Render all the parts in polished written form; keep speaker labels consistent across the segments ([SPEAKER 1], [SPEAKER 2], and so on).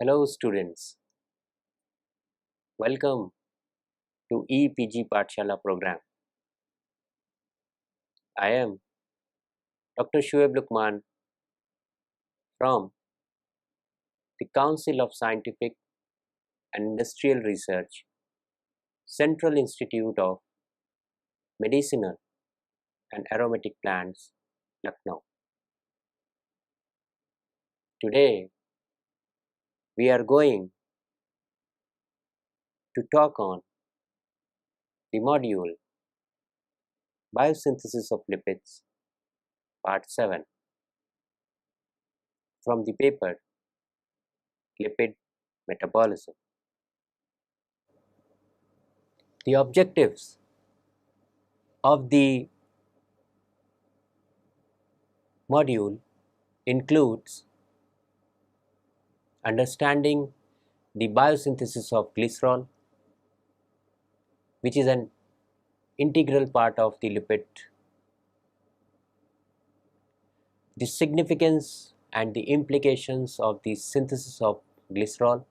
[SPEAKER 1] Hello students, welcome to EPG Pathshala program. I am Dr. Shoaib Lukman from the Council of Scientific and Industrial Research, Central Institute of Medicinal and Aromatic Plants, Lucknow. Today we are going to talk on the module Biosynthesis of Lipids Part 7 from the paper Lipid Metabolism. The objectives of the module includes understanding the biosynthesis of glycerol, which is an integral part of the lipid, the significance and the implications of the synthesis of glycerol,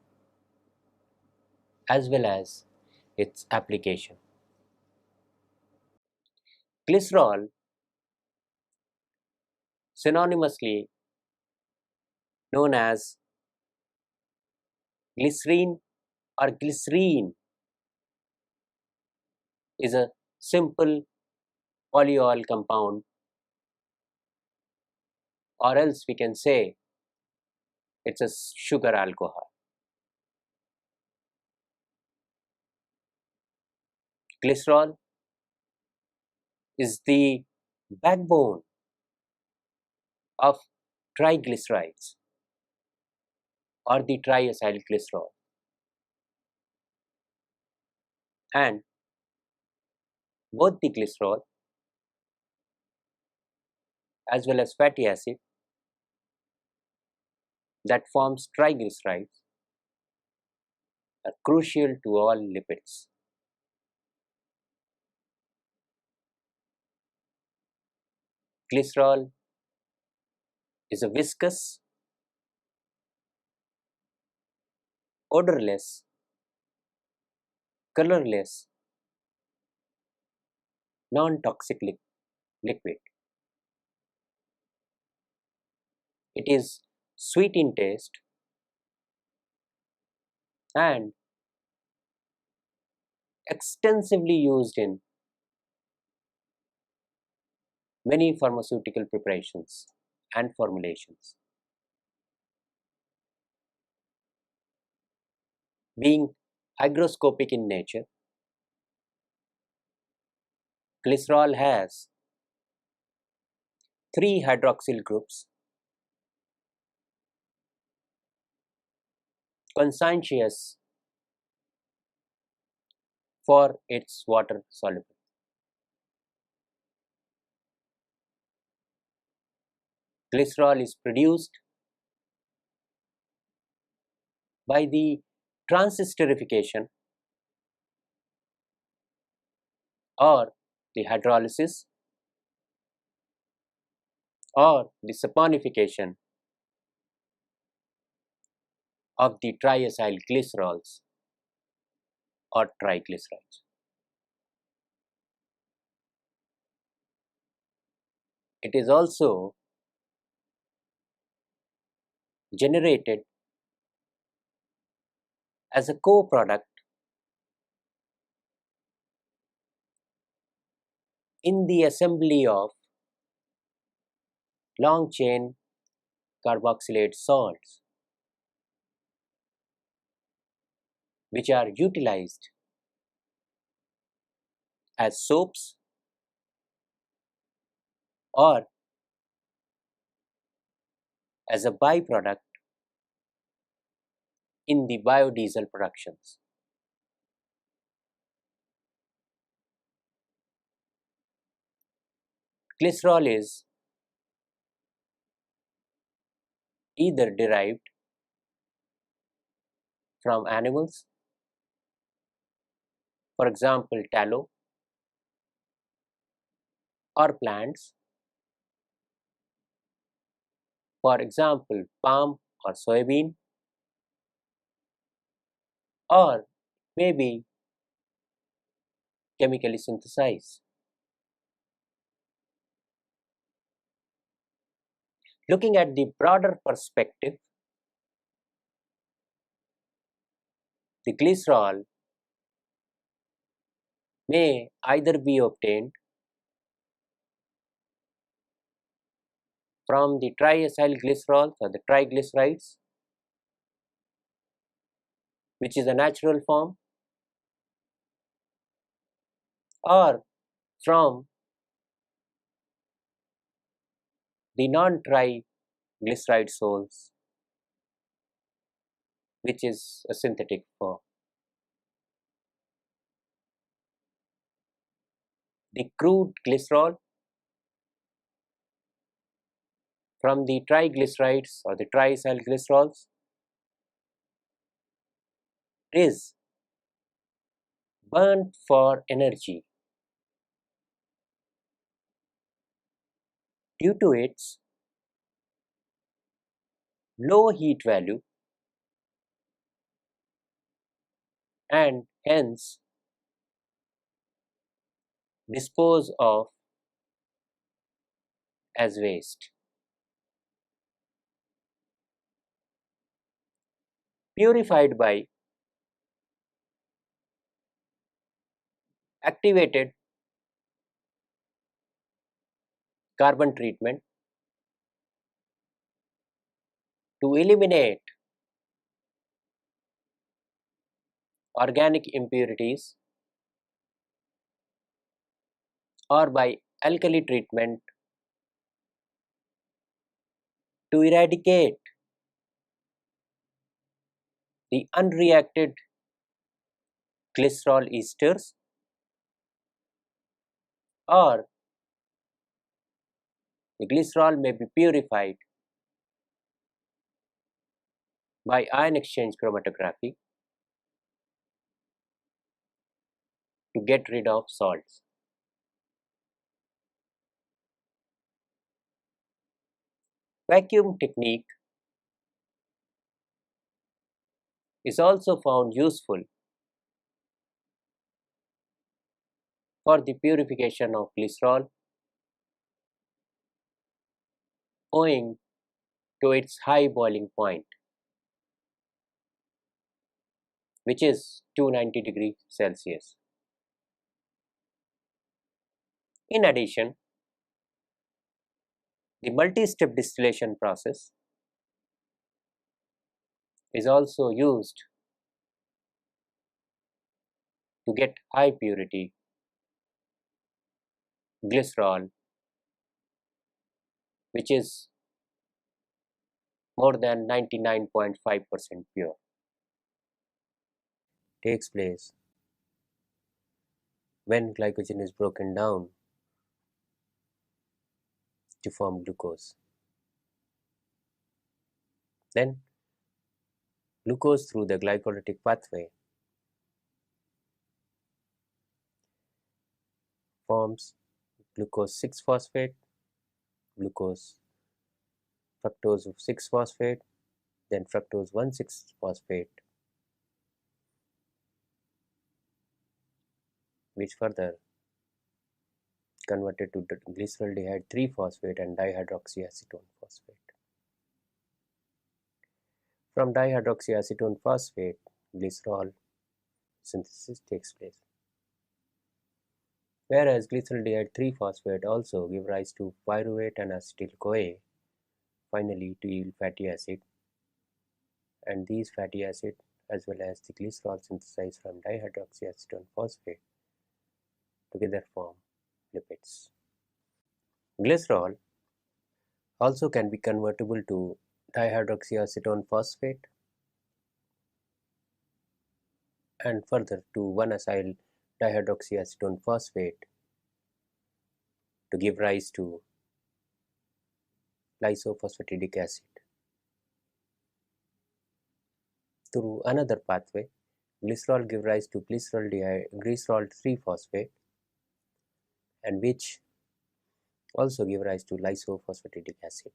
[SPEAKER 1] as well as its application. Glycerol, synonymously known as glycerine or glycerine, is a simple polyol compound, or else we can say it's a sugar alcohol. Glycerol is the backbone of triglycerides or the triacyl glycerol, and both the glycerol as well as fatty acid that forms triglycerides are crucial to all lipids. Glycerol is a viscous, odorless, colorless, non-toxic liquid. It is sweet in taste and extensively used in many pharmaceutical preparations and formulations. Being hygroscopic in nature, glycerol has 3 hydroxyl groups conscientious for its water soluble. Glycerol is produced by the transesterification or the hydrolysis or the saponification of the triacyl glycerols or triglycerides. It is also generated as a co-product in the assembly of long chain carboxylate salts, which are utilized as soaps or as a byproduct in the biodiesel productions. Glycerol is either derived from animals, for example tallow, or plants, for example palm or soybean, or maybe chemically synthesized. Looking at the broader perspective, the glycerol may either be obtained from the triacyl glycerols or the triglycerides, which is a natural form, or from the non-triglyceride soles, which is a synthetic form. The crude glycerol from the triglycerides or the triacyl glycerols is burnt for energy due to its low heat value and hence dispose of as waste. Purified by activated carbon treatment to eliminate organic impurities, or by alkali treatment to eradicate the unreacted glycerol esters, or the glycerol may be purified by ion exchange chromatography to get rid of salts. Vacuum technique is also found useful for the purification of glycerol owing to its high boiling point, which is 290 degrees Celsius. In addition, the multi-step distillation process is also used to get high purity glycerol, which is more than 99.5% pure. Takes place when glycogen is broken down to form glucose. Then glucose through the glycolytic pathway forms glucose 6-phosphate, glucose fructose 6-phosphate, then fructose 1,6-phosphate, which further converted to glyceraldehyde 3-phosphate and dihydroxyacetone phosphate. From dihydroxyacetone phosphate, glycerol synthesis takes place. Whereas glyceraldehyde 3-phosphate also give rise to pyruvate and acetyl-CoA, finally to yield fatty acid, and these fatty acid as well as the glycerol synthesized from dihydroxyacetone phosphate together form lipids. Glycerol also can be convertible to dihydroxyacetone phosphate and further to 1-acyl dihydroxyacetone phosphate to give rise to lysophosphatidic acid. Through another pathway, glycerol give rise to glycerol 3-phosphate, and which also give rise to lysophosphatidic acid.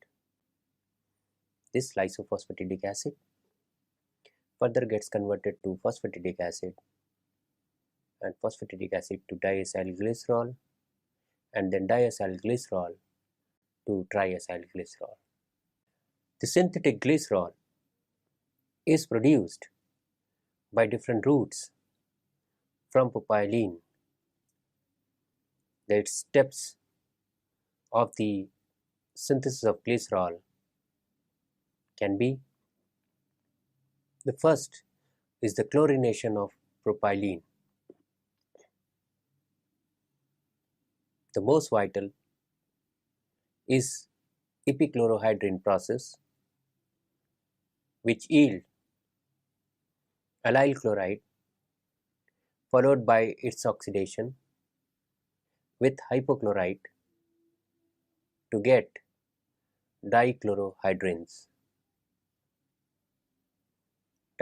[SPEAKER 1] This lysophosphatidic acid further gets converted to phosphatidic acid and phosphatidic acid to diacylglycerol and then diacylglycerol to triacylglycerol. The synthetic glycerol is produced by different routes from propylene. The steps of the synthesis of glycerol can be: the first is the chlorination of propylene. The most vital is epichlorohydrin process, which yield allyl chloride followed by its oxidation with hypochlorite to get dichlorohydrins.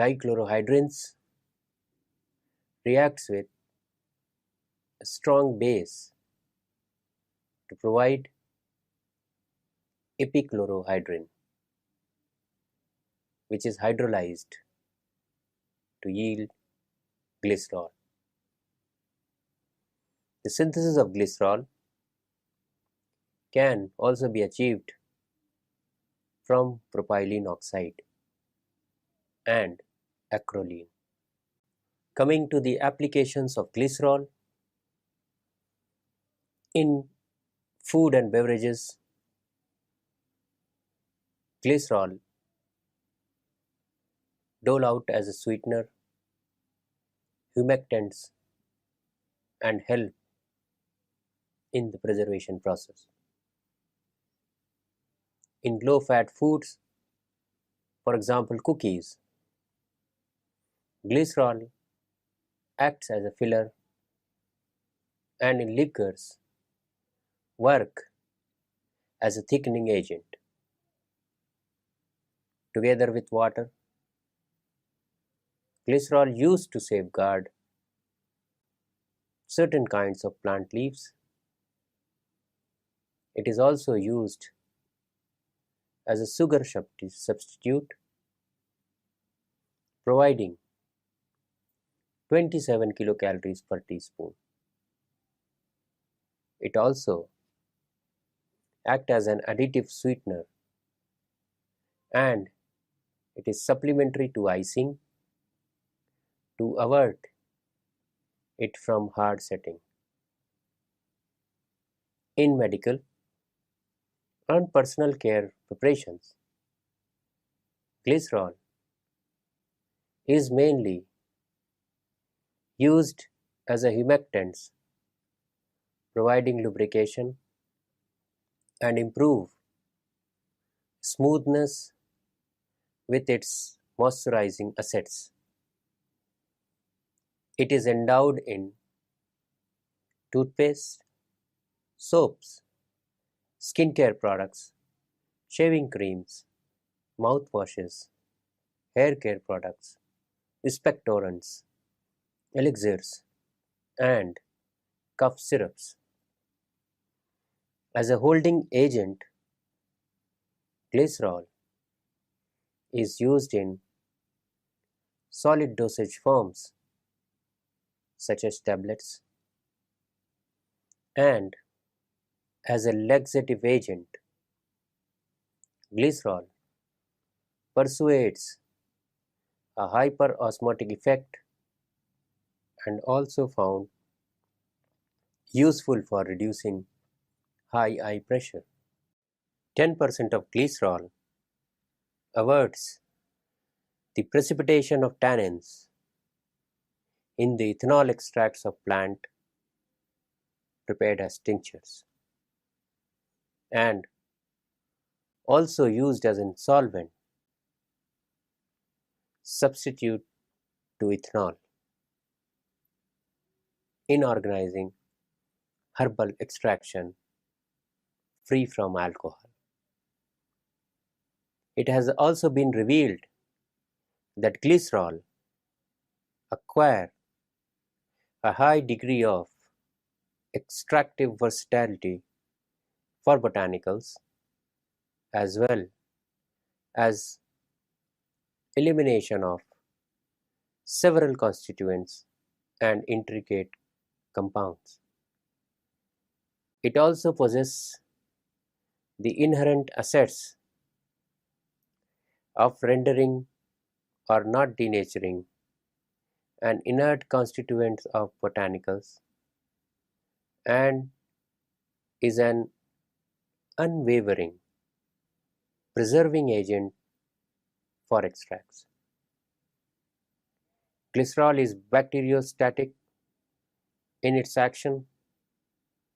[SPEAKER 1] Dichlorohydrins reacts with a strong base to provide epichlorohydrin, which is hydrolyzed to yield glycerol. The synthesis of glycerol can also be achieved from propylene oxide and acrolein. Coming to the applications of glycerol in food and beverages, glycerol dole out as a sweetener, humectants, and help in the preservation process. In low-fat foods, for example cookies, glycerol acts as a filler, and in liquors work as a thickening agent. Together with water, glycerol used to safeguard certain kinds of plant leaves. It is also used as a sugar substitute, providing 27 kilocalories per teaspoon. It also acts as an additive sweetener, and it is supplementary to icing to avert it from hard setting. In medical and personal care preparations, glycerol is mainly used as a humectant, providing lubrication and improve smoothness with its moisturizing assets. It is endowed in toothpaste, soaps, skincare products, shaving creams, mouthwashes, hair care products, expectorants, elixirs, and cough syrups. As a holding agent, glycerol is used in solid dosage forms such as tablets, and as a laxative agent, glycerol persuades a hyperosmotic effect and also found useful for reducing high eye pressure. 10% of glycerol averts the precipitation of tannins in the ethanol extracts of plant prepared as tinctures, and also used as a solvent substitute to ethanol in organizing herbal extraction free from alcohol. It has also been revealed that glycerol acquire a high degree of extractive versatility for botanicals as well as elimination of several constituents and intricate compounds. It also possesses the inherent assets of rendering or not denaturing an inert constituent of botanicals and is an unwavering preserving agent for extracts. Glycerol is bacteriostatic in its action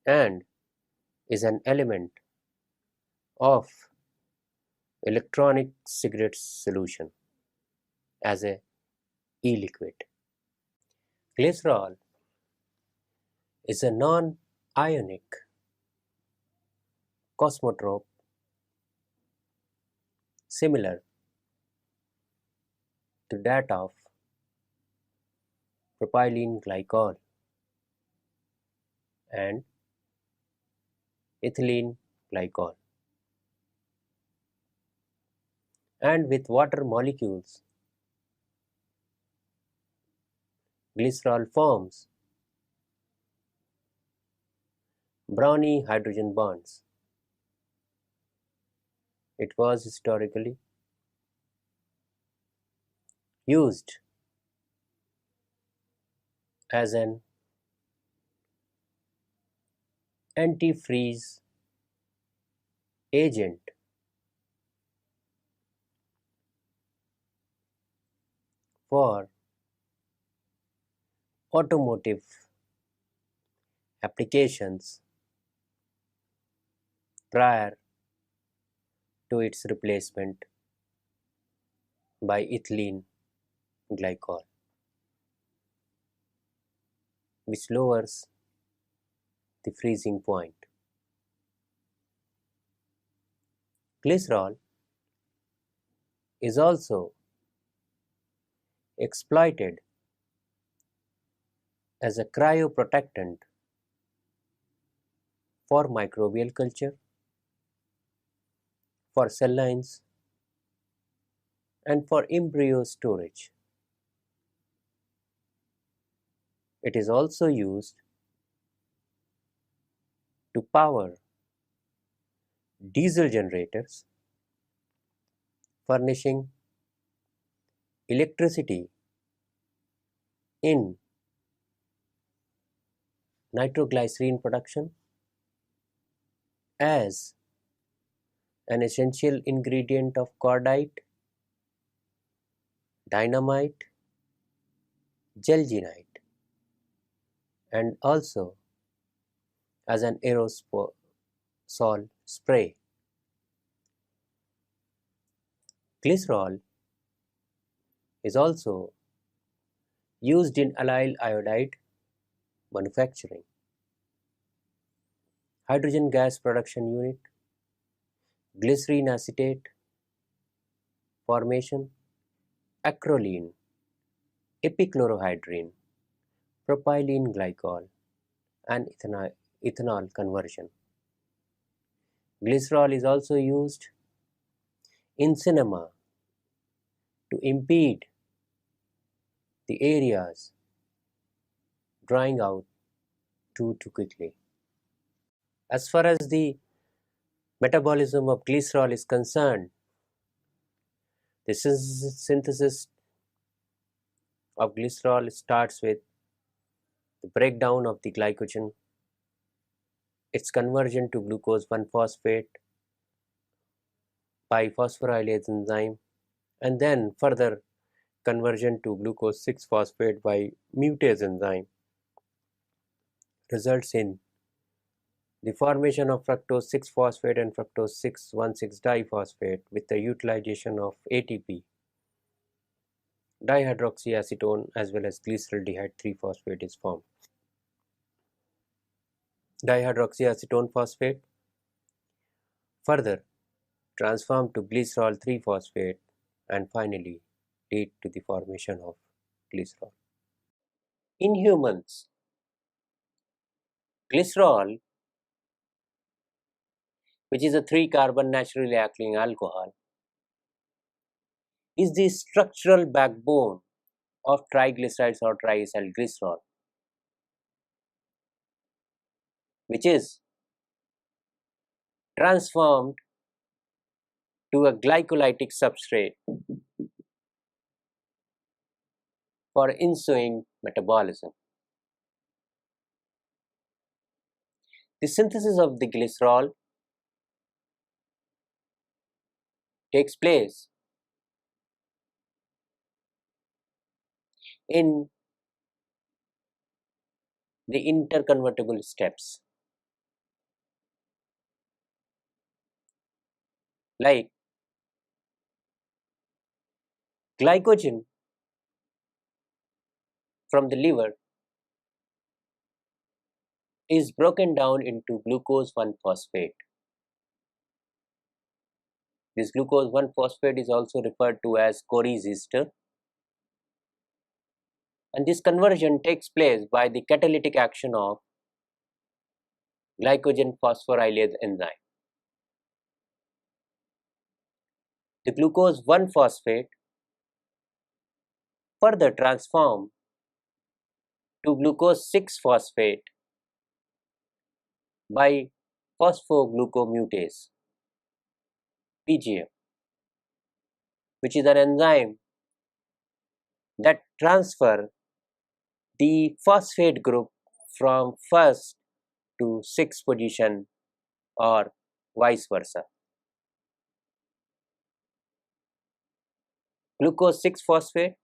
[SPEAKER 1] and is an element of electronic cigarette solution as a e-liquid. Glycerol is a non-ionic cosmotrope similar to that of propylene glycol and ethylene glycol, and with water molecules, glycerol forms brawny hydrogen bonds. It was historically used as an antifreeze agent for automotive applications prior to its replacement by ethylene glycol, which lowers the freezing point. Glycerol is also exploited as a cryoprotectant for microbial culture, for cell lines, and for embryo storage. It is also used to power diesel generators, furnishing electricity in nitroglycerin production as an essential ingredient of cordite, dynamite, gelgenite, and also as an aerosol spray. Glycerol is also used in allyl iodide manufacturing, hydrogen gas production unit, glycerine acetate formation, acrolein, epichlorohydrin, propylene glycol, and ethanol conversion. Glycerol is also used in cinema to impede the areas drying out too quickly. As far as the metabolism of glycerol is concerned, the synthesis of glycerol starts with the breakdown of the glycogen, its conversion to glucose 1-phosphate by phosphorylase enzyme, and then further conversion to glucose 6-phosphate by mutase enzyme results in the formation of fructose 6-phosphate and fructose 6,1,6-diphosphate with the utilization of ATP, dihydroxyacetone, as well as glyceraldehyde 3-phosphate is formed. Dihydroxyacetone phosphate further transformed to glycerol 3-phosphate and finally lead to the formation of glycerol. In humans, glycerol, which is a 3-carbon naturally alkyl alcohol, is the structural backbone of triglycerides or triacyl glycerol, which is transformed to a glycolytic substrate for ensuing metabolism. The synthesis of the glycerol takes place in the interconvertible steps, like glycogen from the liver is broken down into glucose 1-phosphate. This glucose 1-phosphate is also referred to as Cori's ester, and this conversion takes place by the catalytic action of glycogen phosphorylase enzyme. The glucose 1-phosphate further transformed to glucose 6-phosphate by phosphoglucomutase (PGM), which is an enzyme that transfer the phosphate group from first to sixth position or vice versa. Glucose 6-phosphate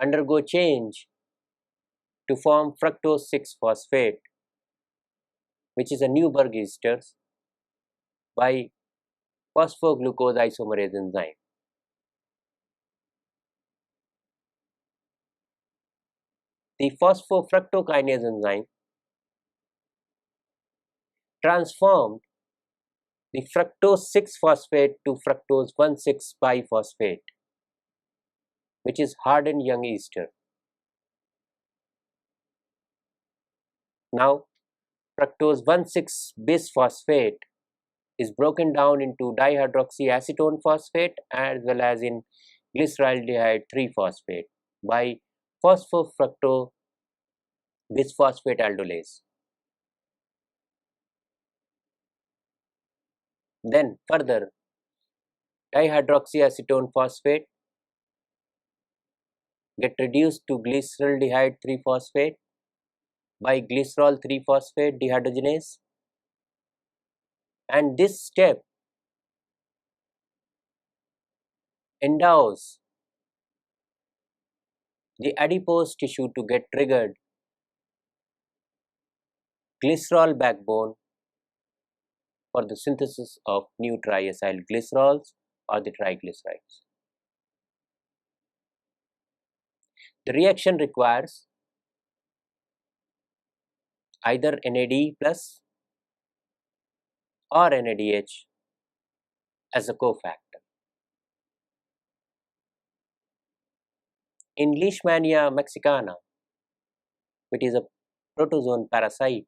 [SPEAKER 1] undergo change to form fructose 6-phosphate, which is a Newburgh ester, by phosphoglucose isomerase enzyme. The phosphofructokinase enzyme transformed the fructose 6-phosphate to fructose 1,6-biphosphate, which is hardened young ester. Now, fructose 1,6-bisphosphate is broken down into dihydroxyacetone phosphate as well as in glyceraldehyde 3-phosphate by phosphofructobisphosphate aldolase. Then further, dihydroxyacetone phosphate get reduced to glyceraldehyde 3-phosphate by glycerol 3-phosphate dehydrogenase, and this step endows the adipose tissue to get triggered glycerol backbone for the synthesis of new triacyl glycerols or the triglycerides. The reaction requires either NAD plus or NADH as a cofactor. In Leishmania mexicana, which is a protozoan parasite,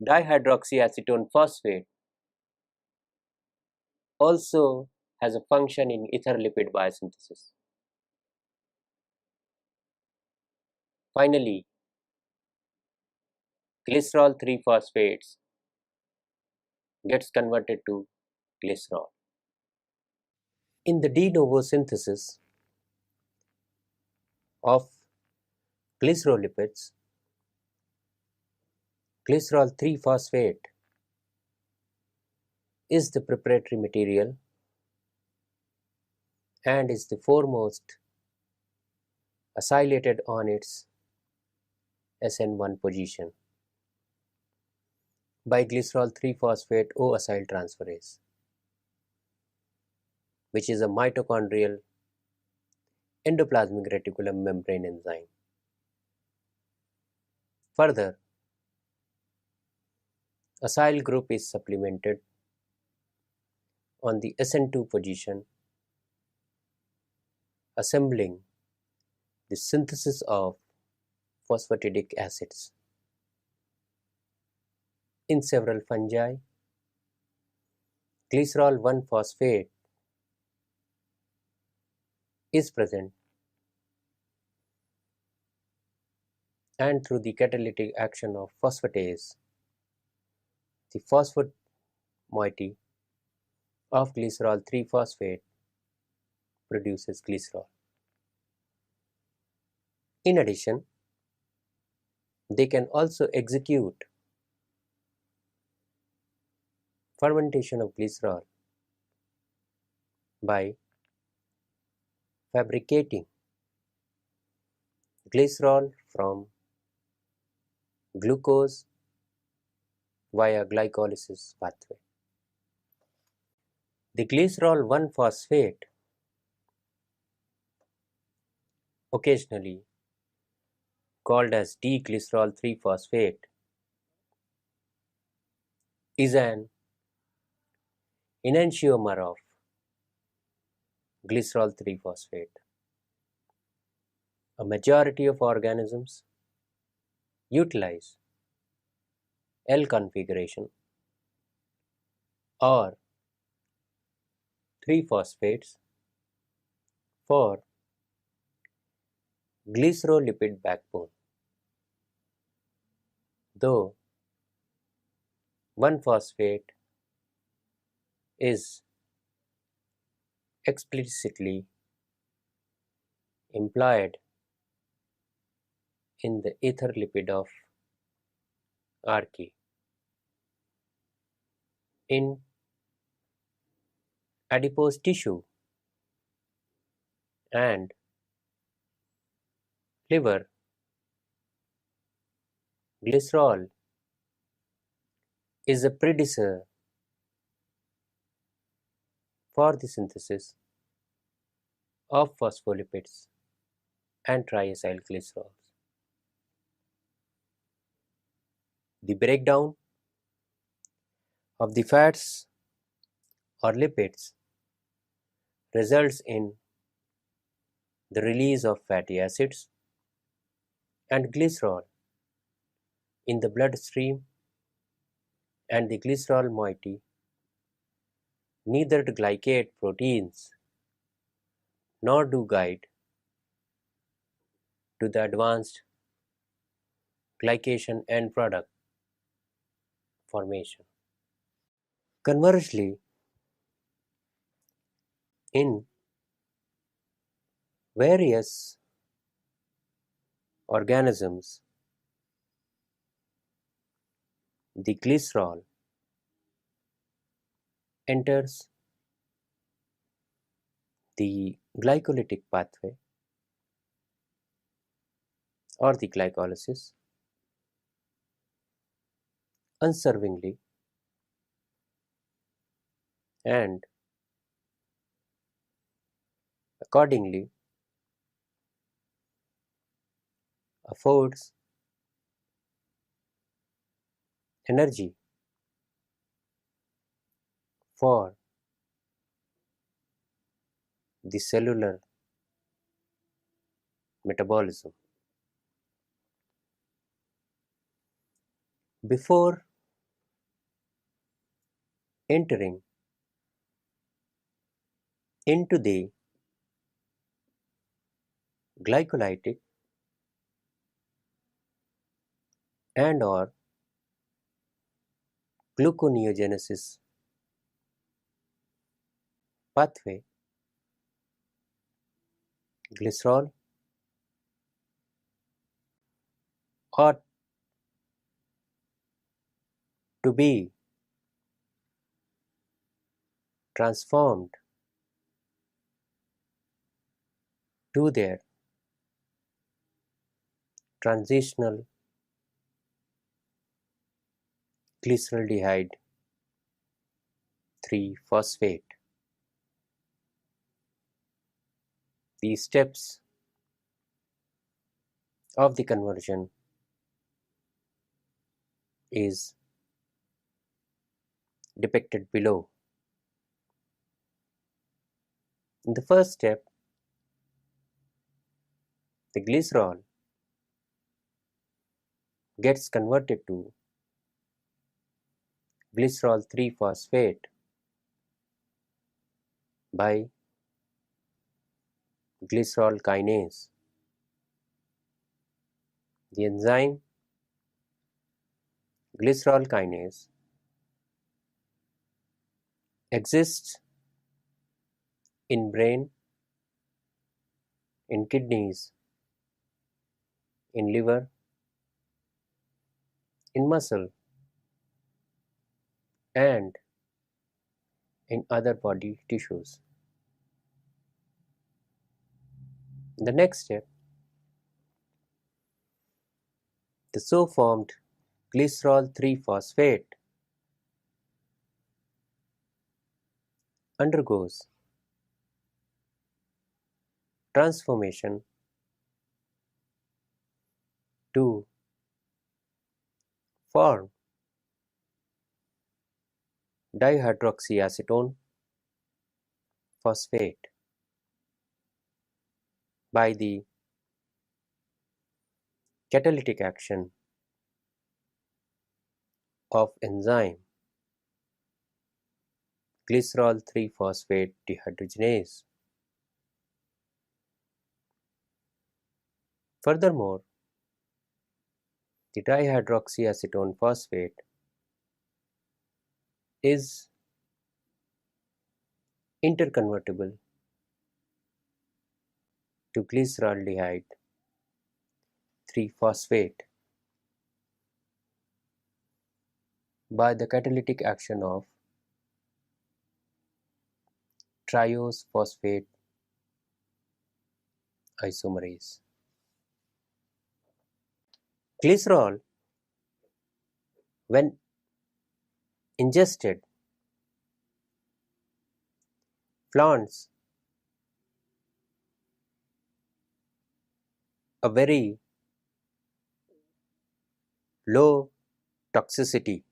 [SPEAKER 1] dihydroxyacetone phosphate also has a function in ether lipid biosynthesis. Finally, glycerol 3-phosphates gets converted to glycerol. In the de novo synthesis of glycerolipids, glycerol 3-phosphate is the preparatory material and is the foremost acylated on its SN1 position by glycerol 3-phosphate O-acyl transferase, which is a mitochondrial endoplasmic reticulum membrane enzyme. Further, acyl group is supplemented on the SN2 position, assembling the synthesis of phosphatidic acids. In several fungi, glycerol 1-phosphate is present, and through the catalytic action of phosphatase, the phosphate moiety of glycerol 3-phosphate produces glycerol. In addition, they can also execute fermentation of glycerol by fabricating glycerol from glucose via glycolysis pathway. The glycerol 1-phosphate, occasionally called as D-glycerol 3-phosphate, is an enantiomer of glycerol 3-phosphate. A majority of organisms utilize L configuration or 3-phosphates for glycerolipid backbone, though 1-phosphate is explicitly employed in the ether lipid of archaea. In adipose tissue and liver, glycerol is a precursor for the synthesis of phospholipids and triacylglycerols. The breakdown of the fats or lipids results in the release of fatty acids and glycerol in the bloodstream, and the glycerol moiety neither glycate proteins nor do guide to the advanced glycation end product formation. Conversely, in various organisms, the glycerol enters the glycolytic pathway or the glycolysis unservingly, and accordingly affords energy for the cellular metabolism. Before entering into the glycolytic and or gluconeogenesis pathway, glycerol ought to be transformed to their transitional glyceraldehyde 3-phosphate. These steps of the conversion is depicted below. In the first step, the glycerol gets converted to glycerol 3-phosphate by glycerol kinase. The enzyme glycerol kinase exists in brain, in kidneys, in liver, in muscle, and in other body tissues. The next step, the so formed glycerol 3-phosphate undergoes transformation to form dihydroxyacetone phosphate by the catalytic action of enzyme glycerol 3-phosphate dehydrogenase. Furthermore, the dihydroxyacetone phosphate is interconvertible to glyceraldehyde 3-phosphate by the catalytic action of triose phosphate isomerase. Glycerol, when ingested, flaunts a very low toxicity.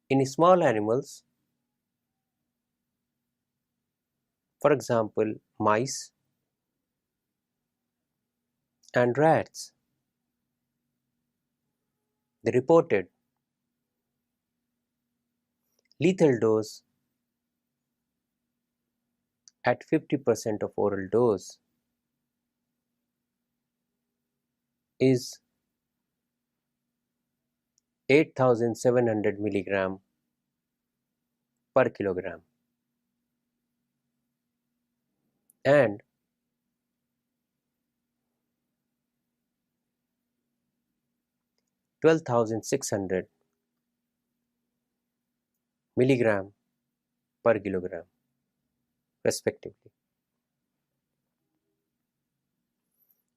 [SPEAKER 1] In small animals, for example, mice and rats, the reported lethal dose at 50% of oral dose is 8,700 milligram per kilogram, and $12,600 milligram per kilogram respectively.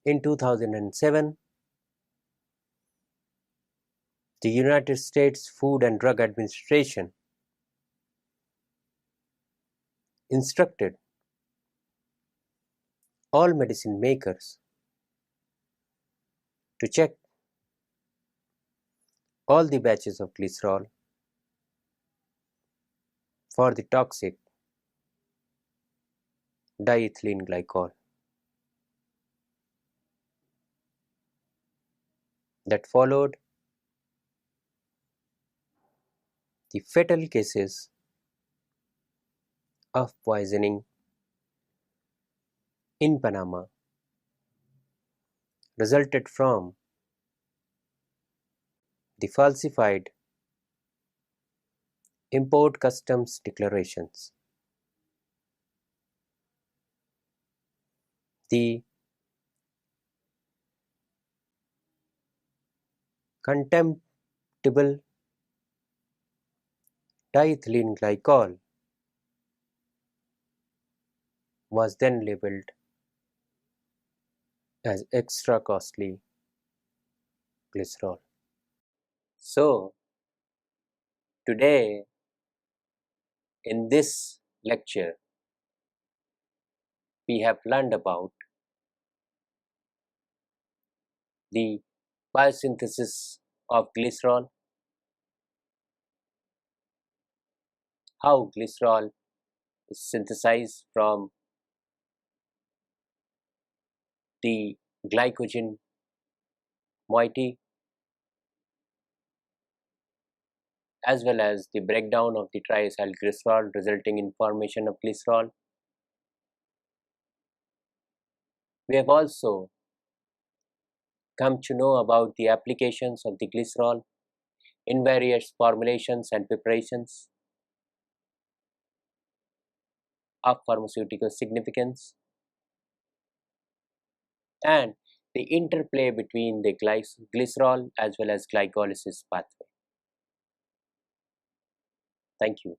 [SPEAKER 1] In 2007, the United States Food and Drug Administration instructed all medicine makers to check all the batches of glycerol for the toxic diethylene glycol. That followed the fatal cases of poisoning in Panama resulted from the falsified import customs declarations. The contemptible diethylene glycol was then labeled as extra costly glycerol. So, today in this lecture, we have learned about the biosynthesis of glycerol, how glycerol is synthesized from the glycogen moiety, as well as the breakdown of the triacyl glycerol resulting in formation of glycerol. We have also come to know about the applications of the glycerol in various formulations and preparations of pharmaceutical significance, and the interplay between the glycerol as well as glycolysis pathway. Thank you.